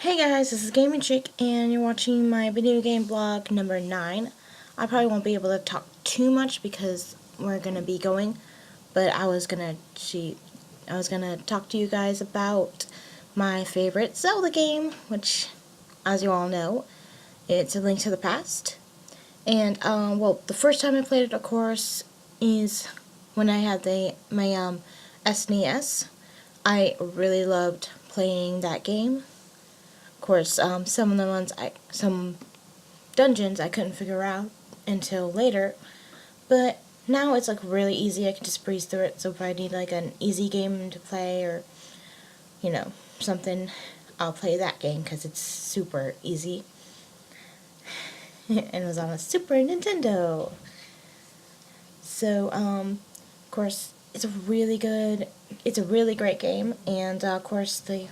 Hey guys, this is Gaming Chick, and you're watching my video game blog number 9. I probably won't be able to talk too much because we're gonna be going, but I was gonna talk to you guys about my favorite Zelda game, which, as you all know, it's A Link to the Past. And well, the first time I played it, of course, is when I had my SNES. I really loved playing that game. Of course, some of the some dungeons I couldn't figure out until later, but now it's like really easy. I can just breeze through it. So if I need like an easy game to play or something, I'll play that game because it's super easy. And it was on a Super Nintendo. So of course, it's a really good, it's a really great game, and of course the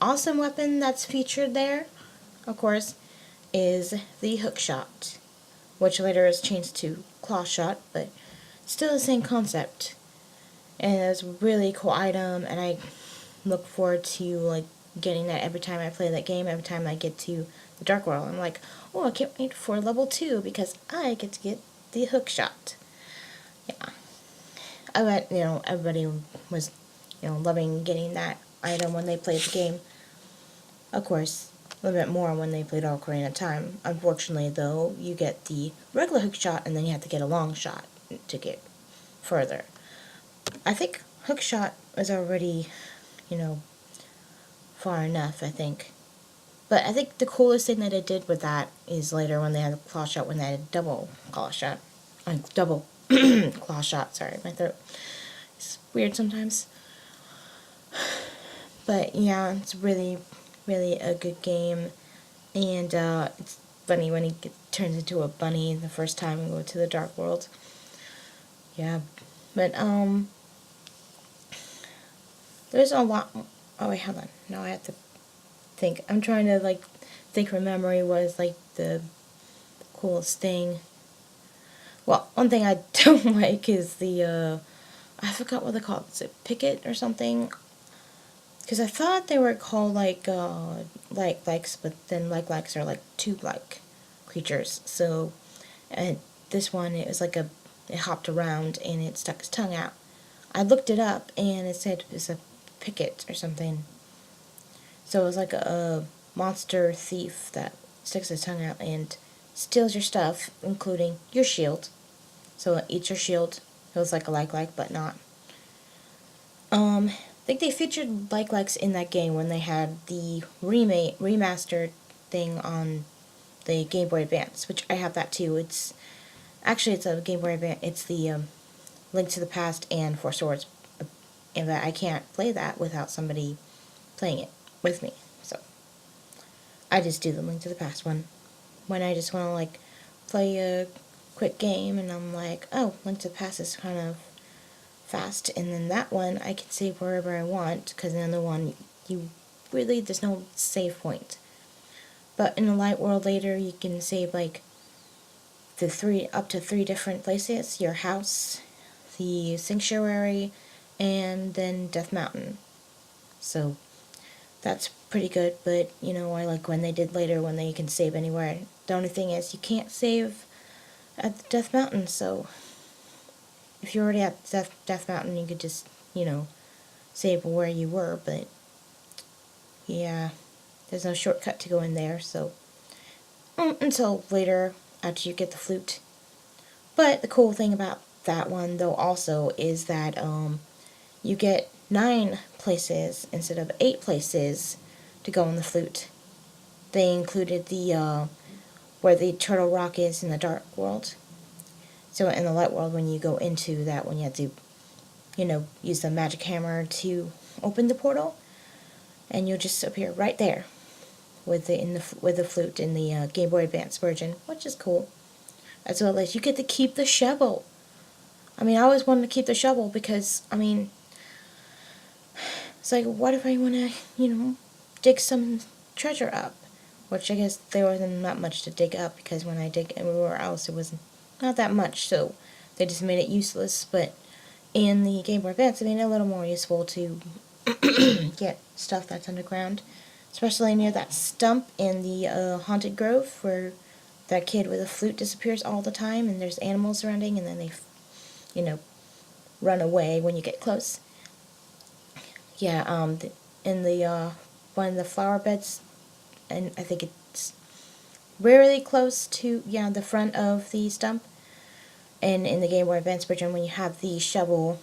awesome weapon that's featured there, of course, is the hook shot, which later is changed to claw shot, but still the same concept. And it's a really cool item, and I look forward to like getting that every time I play that game. Every time I get to the Dark World, I'm like, oh, I can't wait for level 2 because I get to get the hook shot. Yeah, I bet everybody was loving getting that item when they played the game. Of course, a little bit more when they played Ocarina of Time. Unfortunately, though, you get the regular hook shot and then you have to get a long shot to get further. I think hook shot was already, you know, far enough, I think. But I think the coolest thing that they did with that is later when they had a claw shot, when they had a double claw shot. Double claw shot, sorry, my throat. It's weird sometimes. But yeah, it's really, really a good game. And it's funny when he turns into a bunny the first time we go to the Dark World. Yeah, but there's a lot. Oh wait, hold on. Now I have to think. I'm trying to like think. From memory was like the coolest thing. Well, one thing I don't like is the I forgot what they call it. Is it picket or something? Because I thought they were called like likes, but then likes are like tube-like creatures. So, and this one, it was like it hopped around and it stuck its tongue out. I looked it up and it said it's a picket or something. So it was like a monster thief that sticks its tongue out and steals your stuff, including your shield. So it eats your shield. It was like a like, but not. I think they featured likes in that game when they had the remastered thing on the Game Boy Advance, which I have that too. It's a Game Boy Advance. It's the Link to the Past and Four Swords, and I can't play that without somebody playing it with me. So I just do the Link to the Past one when I just want to like play a quick game, and I'm like, oh, Link to the Past is kind of fast, and then that one I can save wherever I want, because in the other one there's no save point. But in the Light World later, you can save like up to 3 different places: your house, the sanctuary, and then Death Mountain. So that's pretty good, but I like when they did later when they can save anywhere. The only thing is you can't save at the Death Mountain, so if you're already at Death Mountain, you could just, save where you were, but yeah, there's no shortcut to go in there, so until later after you get the flute. But the cool thing about that one, though, also is that you get 9 places instead of 8 places to go on the flute. They included the where the Turtle Rock is in the Dark World. So in the Light World, when you go into that one, you have to, use the magic hammer to open the portal, and you'll just appear right there with the flute in the Game Boy Advance version, which is cool. As well as you get to keep the shovel. I mean, I always wanted to keep the shovel because, I mean, it's like, what if I want to, dig some treasure up? Which I guess there wasn't that much to dig up, because when I dig everywhere else, it was not that much, so they just made it useless. But in the Game Boy Advance, it made it a little more useful to get stuff that's underground. especially near that stump in the Haunted Grove where that kid with a flute disappears all the time and there's animals surrounding and then they, you know, run away when you get close. Yeah, in the one of the flower beds, and I think it's really close to, yeah, the front of the stump. And in the Game Boy Advance version, when you have the shovel,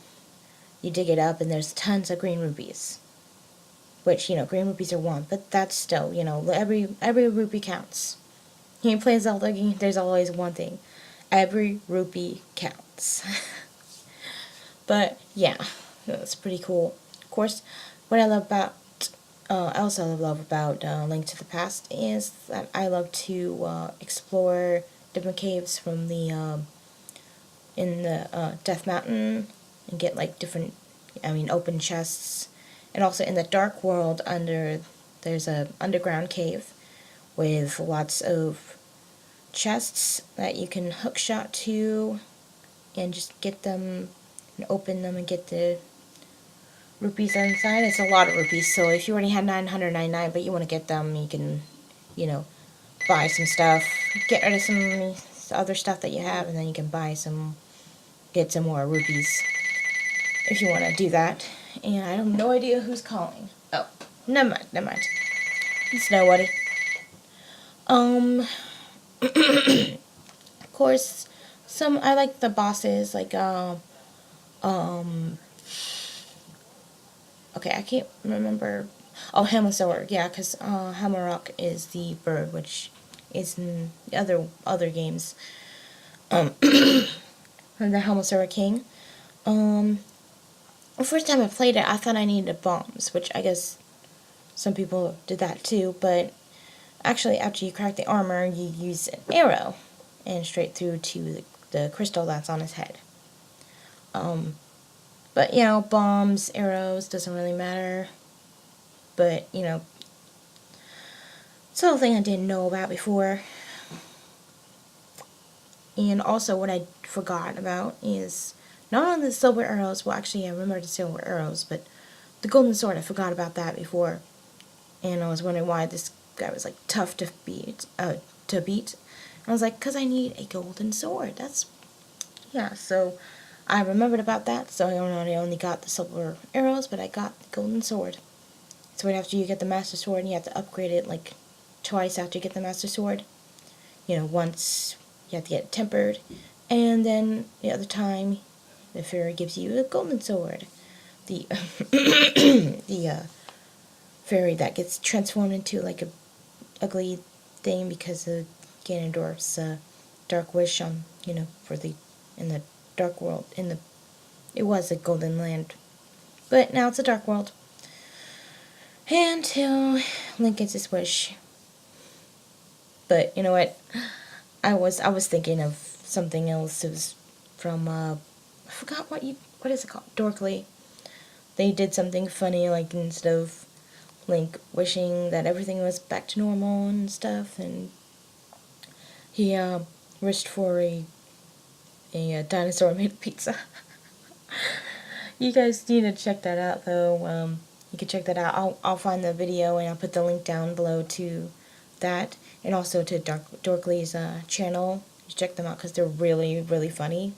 you dig it up and there's tons of green rupees. Which, you know, green rupees are one, but that's still, you know, every rupee counts. When you play Zelda game, there's always one thing. Every rupee counts. But, yeah, that's pretty cool. Of course, what I love about, I also love about Link to the Past is that I love to explore different caves from the, in the Death Mountain and get like different, open chests. And also in the Dark World there's a underground cave with lots of chests that you can hookshot to and just get them and open them and get the rupees inside. It's a lot of rupees, so if you already had 999 but you want to get them, you can, you know, buy some stuff, get rid of some other stuff that you have, and then you can get some more rupees if you want to do that. And I have no idea who's calling. Oh, never mind. It's nobody. Of course, I like the bosses, like, okay, I can't remember. Oh, Hamasaur, yeah, because Hamarok is the bird, which is in the other games. The Hamasaur King. The first time I played it, I thought I needed bombs, which I guess some people did that too, but actually, after you crack the armor, you use an arrow and straight through to the crystal that's on his head. But, you know, bombs, arrows, doesn't really matter. But, you know, it's a whole thing I didn't know about before. And also what I forgot about is not only the silver arrows, well actually I remember the silver arrows, but the golden sword, I forgot about that before. And I was wondering why this guy was like tough to beat. I was like, because I need a golden sword. Yeah, so I remembered about that, so I only got the silver arrows, but I got the golden sword. So right after you get the Master Sword, and you have to upgrade it like twice after you get the Master Sword. You know, once you have to get it tempered, and then the other time, the fairy gives you a golden sword. The the fairy that gets transformed into like a ugly thing because of Ganondorf's dark wish on, you know, in the dark world. It was a golden land, but now it's a dark world. Until Link gets his wish. But you know what? I was thinking of something else. It was from I forgot what is it called? Dorkly. They did something funny, like instead of Link wishing that everything was back to normal and stuff, and he wished for a dinosaur made pizza. You guys need to check that out, though. You can check that out. I'll find the video and I'll put the link down below to that, and also to Dorkly's channel. You check them out because they're really, really funny.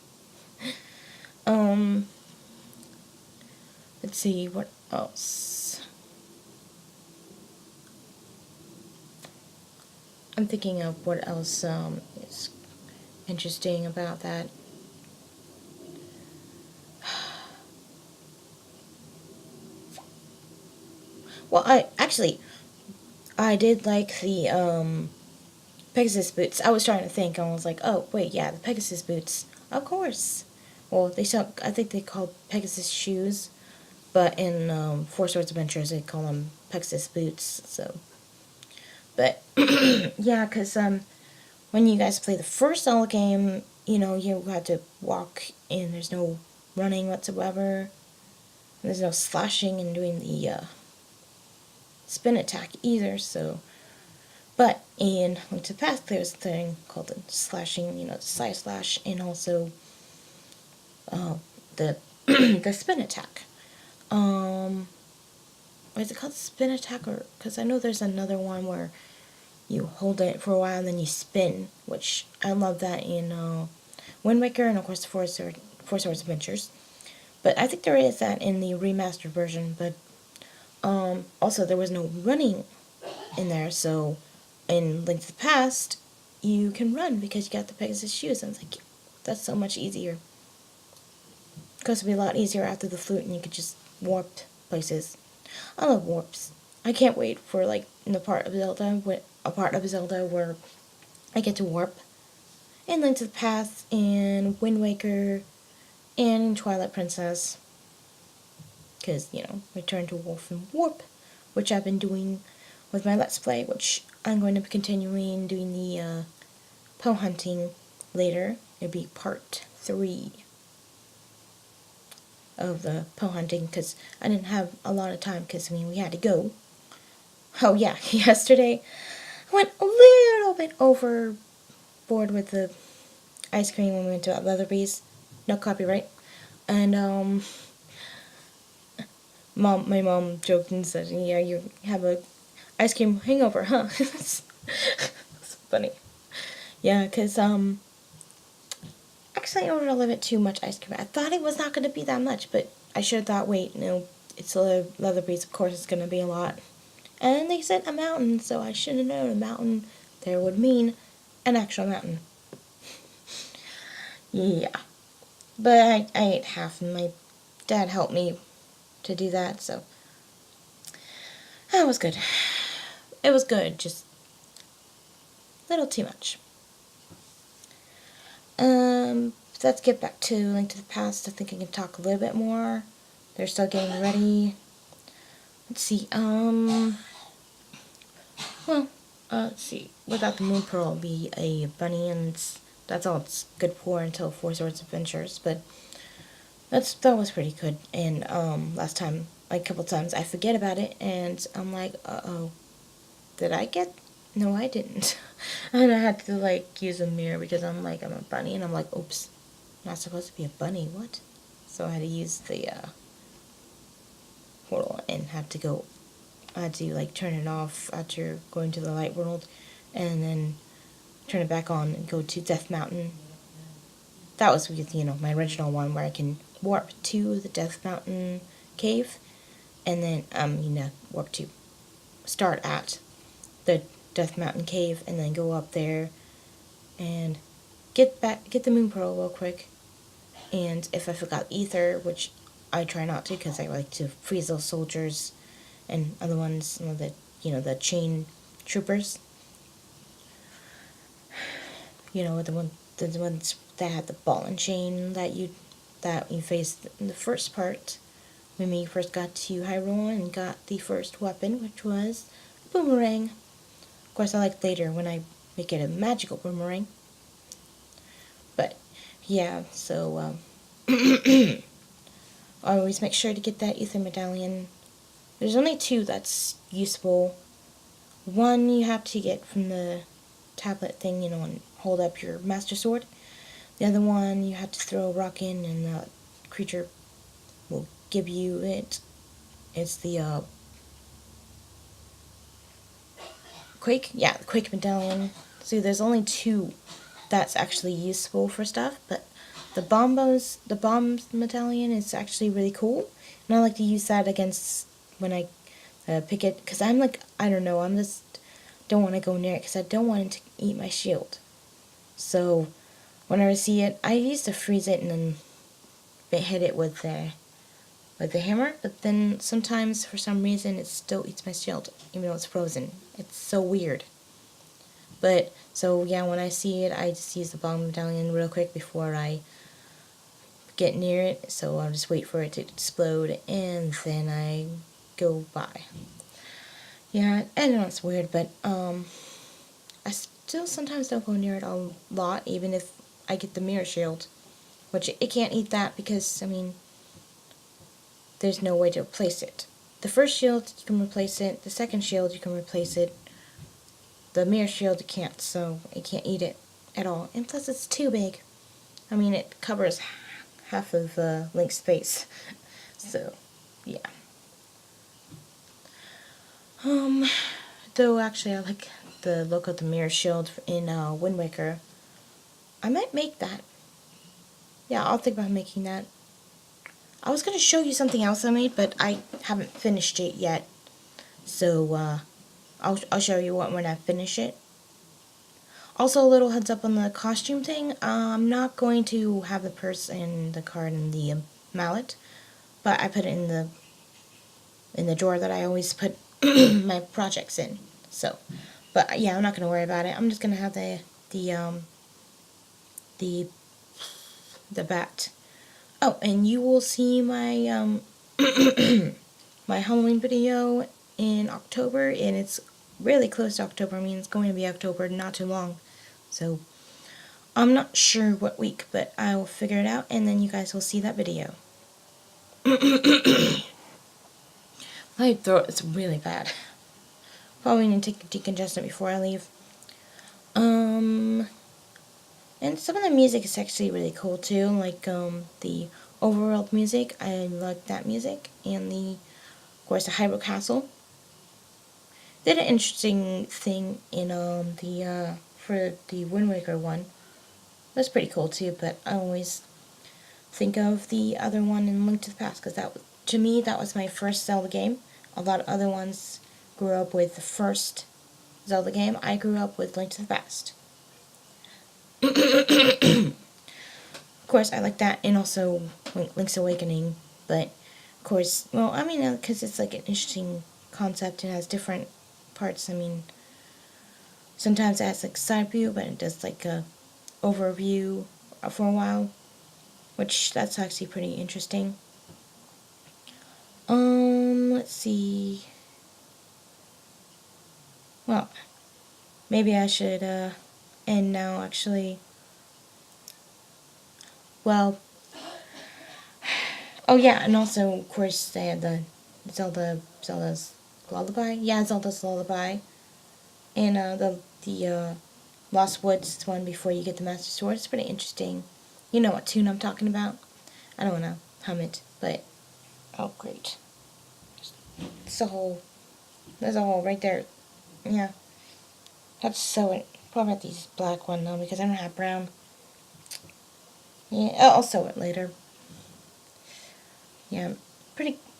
Let's see what else. I'm thinking of what else is interesting about that. Well, I did like the Pegasus boots. I was trying to think, and I was like, oh wait, yeah, the Pegasus boots, of course. Well, I think they called Pegasus shoes, but in Four Swords Adventures they call them Pegasus boots. So, but yeah, because when you guys play the first Zelda game, you know, you have to walk and there's no running whatsoever. There's no slashing and doing the spin attack either, so. But in Link to the Past, there's a thing called the slashing, you know, the side slash, and also the the spin attack. is it called spin attack? Or because I know there's another one where you hold it for a while and then you spin, which I love that in Wind Waker and of course Four Swords Adventures. But I think there is that in the remastered version. But also there was no running in there, so in Link to the Past you can run because you got the Pegasus shoes. And I was like, that's so much easier. Because it'd be a lot easier after the flute and you could just warp places. I love warps. I can't wait for like in the part of Zelda, where I get to warp. In Link to the Past, in Wind Waker, and in Twilight Princess. Because, Return to Wolf and Warp, which I've been doing with my Let's Play, which I'm going to be continuing doing the Poe hunting later. It'll be part 3 of the Poe hunting, because I didn't have a lot of time, because, we had to go. Oh, yeah, yesterday I went a little bit overboard with the ice cream when we went to Leatherby's. No copyright. And, my mom joked and said, yeah, you have a ice cream hangover, huh? It's funny. Yeah, because, actually I ordered a little bit too much ice cream. I thought it was not going to be that much, but I should have thought, wait, no, it's a Leatherby's, of course it's going to be a lot. And they said a mountain, so I should have known a mountain there would mean an actual mountain. Yeah. But I ate half, and my dad helped me to do that, so that was good. It was good, just a little too much. Let's get back to Link to the Past. I think I can talk a little bit more. They're still getting ready. Let's see, let's see. Without the Moon Pearl, it'll be a bunny, and that's all it's good for until Four Swords Adventures, but that was pretty good. And, last time, like a couple times, I forget about it, and I'm like, uh-oh, did I get... No, I didn't. And I had to, like, use a mirror because I'm a bunny, and I'm like, oops, I'm not supposed to be a bunny, what? So I had to use the, portal and I had to, like, turn it off after going to the light world, and then turn it back on and go to Death Mountain. That was with, my original one where I can warp to the Death Mountain cave, and then, warp to, start at the Death Mountain cave, and then go up there, and get the Moon Pearl real quick, and if I forgot Ether, which I try not to, because I like to freeze those soldiers, and other ones, the chain troopers, the ones that had the ball and chain that you faced in the first part when we first got to Hyrule and got the first weapon, which was boomerang. Of course, I like later when I make it a magical boomerang. But yeah, so always make sure to get that Ether Medallion. There's only 2 that's useful. One you have to get from the tablet thing, and hold up your Master Sword. The other one you have to throw a rock in, and the creature will give you it. It's the Quake? Yeah, the Quake Medallion. See, there's only 2 that's actually useful for stuff, but the Bomb Medallion is actually really cool, and I like to use that against when I pick it, because I'm like, I don't know, I'm just don't want to go near it, because I don't want it to eat my shield. So, whenever I see it, I used to freeze it and then hit it with the hammer, but then sometimes, for some reason, it still eats my shield, even though it's frozen. It's so weird. But, so yeah, when I see it, I just use the Bomb Medallion real quick before I get near it, so I'll just wait for it to explode, and then I go by. Yeah, I know it's weird, but, I still sometimes don't go near it a lot, even if I get the mirror shield, which it can't eat that because, there's no way to replace it. The first shield, you can replace it. The second shield, you can replace it. The mirror shield, you can't, so it can't eat it at all. And plus, it's too big. It covers half of Link's face. So, yeah. Um, though actually I like the look of the mirror shield in Wind Waker. I might make that. Yeah, I'll think about making that. I was going to show you something else I made, but I haven't finished it yet. So, I'll show you when I finish it. Also, a little heads up on the costume thing. I'm not going to have the purse and the card and the mallet, but I put it in the drawer that I always put my projects in. So, but yeah, I'm not going to worry about it. I'm just going to have the the bat. Oh, and you will see my my Halloween video in October, and it's really close to October. I mean, it's going to be October, not too long. So, I'm not sure what week, but I will figure it out, and then you guys will see that video. My throat is really bad. Probably need to take a decongestant before I leave. And some of the music is actually really cool too, like the overworld music. I like that music, and of course, the Hyrule Castle. Did an interesting thing in the for the Wind Waker one. That's pretty cool too, but I always think of the other one in Link to the Past because to me that was my first Zelda game. A lot of other ones grew up with the first Zelda game. I grew up with Link to the Past. Of course, I like that, and also Link's Awakening. But of course, well, I mean, because it's like an interesting concept and has different parts. I mean, sometimes it has like side view, but it does like a overview for a while, which that's actually pretty interesting. Let's see. Well, maybe I should end now. Actually, well, oh yeah, and also of course they had the Zelda's Lullaby. Yeah, Zelda's Lullaby, and the Lost Woods one before you get the Master Sword. It's pretty interesting. You know what tune I'm talking about? I don't want to hum it, but oh great. It's a hole. There's a hole right there. Yeah. Have to sew it. Probably have to use black one though because I don't have brown. Yeah, I'll sew it later. Yeah,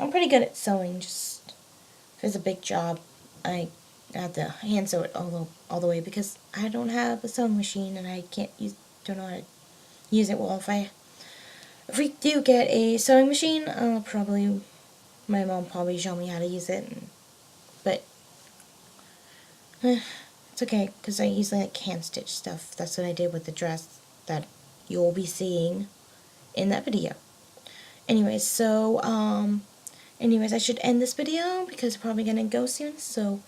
I'm pretty good at sewing. Just if it's a big job, I have to hand sew it all the way because I don't have a sewing machine and I don't know how to use it well. If we do get a sewing machine, my mom probably show me how to use it. But it's okay because I usually like hand stitch stuff. That's what I did with the dress that you'll be seeing in that video. Anyways, I should end this video because I'm probably gonna go soon. So,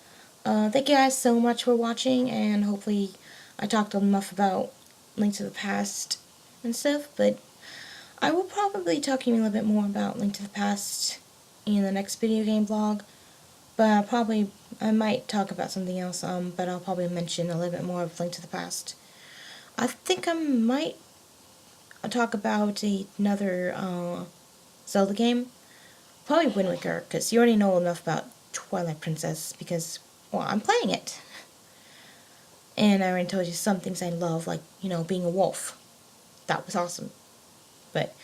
thank you guys so much for watching, and hopefully I talked enough about Link to the Past and stuff, but I will probably talk to you a little bit more about Link to the Past in the next video game vlog, but I might talk about something else, but I'll probably mention a little bit more of Link to the Past. I think I might talk about another, Zelda game. Probably Wind Waker, because you already know enough about Twilight Princess, because, well, I'm playing it. And I already told you some things I love, like, being a wolf. That was awesome. But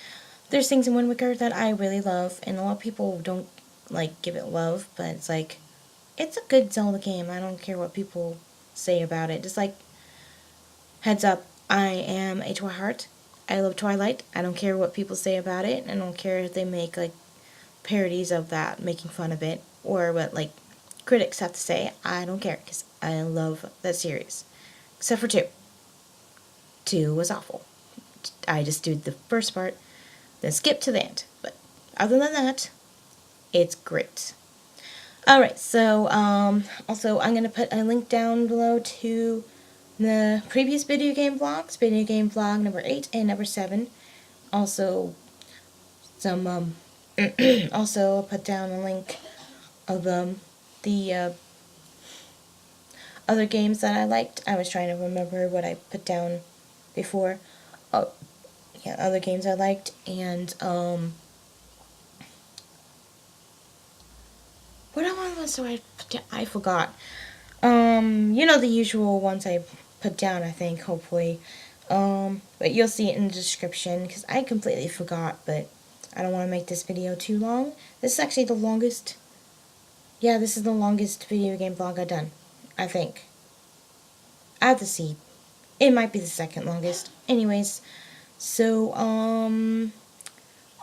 there's things in Wind Waker that I really love, and a lot of people don't, like, give it love, but it's like, it's a good Zelda game. I don't care what people say about it. Just like, heads up, I am a Twihard. I love Twilight. I don't care what people say about it. I don't care if they make, like, parodies of that, making fun of it, or what, like, critics have to say. I don't care, because I love that series. Except for 2. 2 was awful. I just did the first part, then skipped to the end. But other than that, it's great. Alright, so, also, I'm going to put a link down below to the previous video game vlog number 8 and number 7. Also, some, also, I'll put down a link of, the, other games that I liked. I was trying to remember what I put down before. Oh, yeah, other games I liked, and, what I want to so I forgot. You know the usual ones I put down, I think, hopefully. But you'll see it in the description, because I completely forgot, but I don't want to make this video too long. This is actually the longest, yeah, this is the longest video game vlog I've done, I think. I have to see. It might be the second longest. Anyways, so,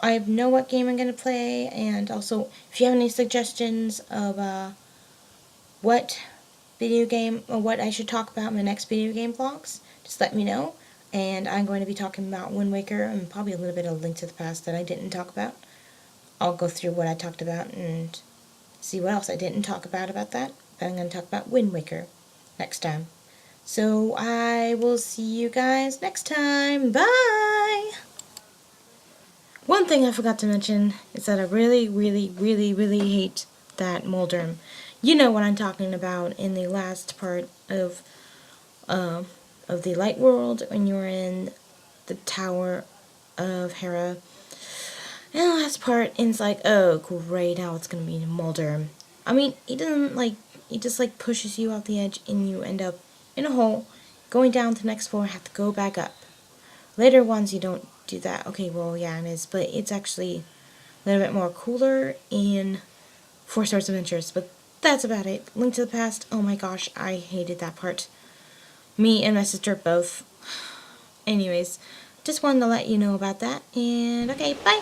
I know what game I'm going to play, and also, if you have any suggestions of, what video game, or what I should talk about in the next video game vlogs, just let me know. And I'm going to be talking about Wind Waker, and probably a little bit of Link to the Past that I didn't talk about. I'll go through what I talked about, and see what else I didn't talk about that. But I'm going to talk about Wind Waker next time. So, I will see you guys next time. Bye! One thing I forgot to mention is that I really, really, really, really hate that Moldrum. You know what I'm talking about in the last part of the Light World, when you're in the Tower of Hera. And the last part, and it's like, oh great, now it's gonna be Moldrum. I mean, he doesn't like, he just like pushes you off the edge, and you end up in a hole, going down to the next floor, have to go back up. Later ones you don't do that. Okay, well yeah, it is, but it's actually a little bit more cooler in Four Swords Adventures. But that's about it. Link to the Past, oh my gosh, I hated that part. Me and my sister both. Anyways, just wanted to let you know about that, and okay, bye!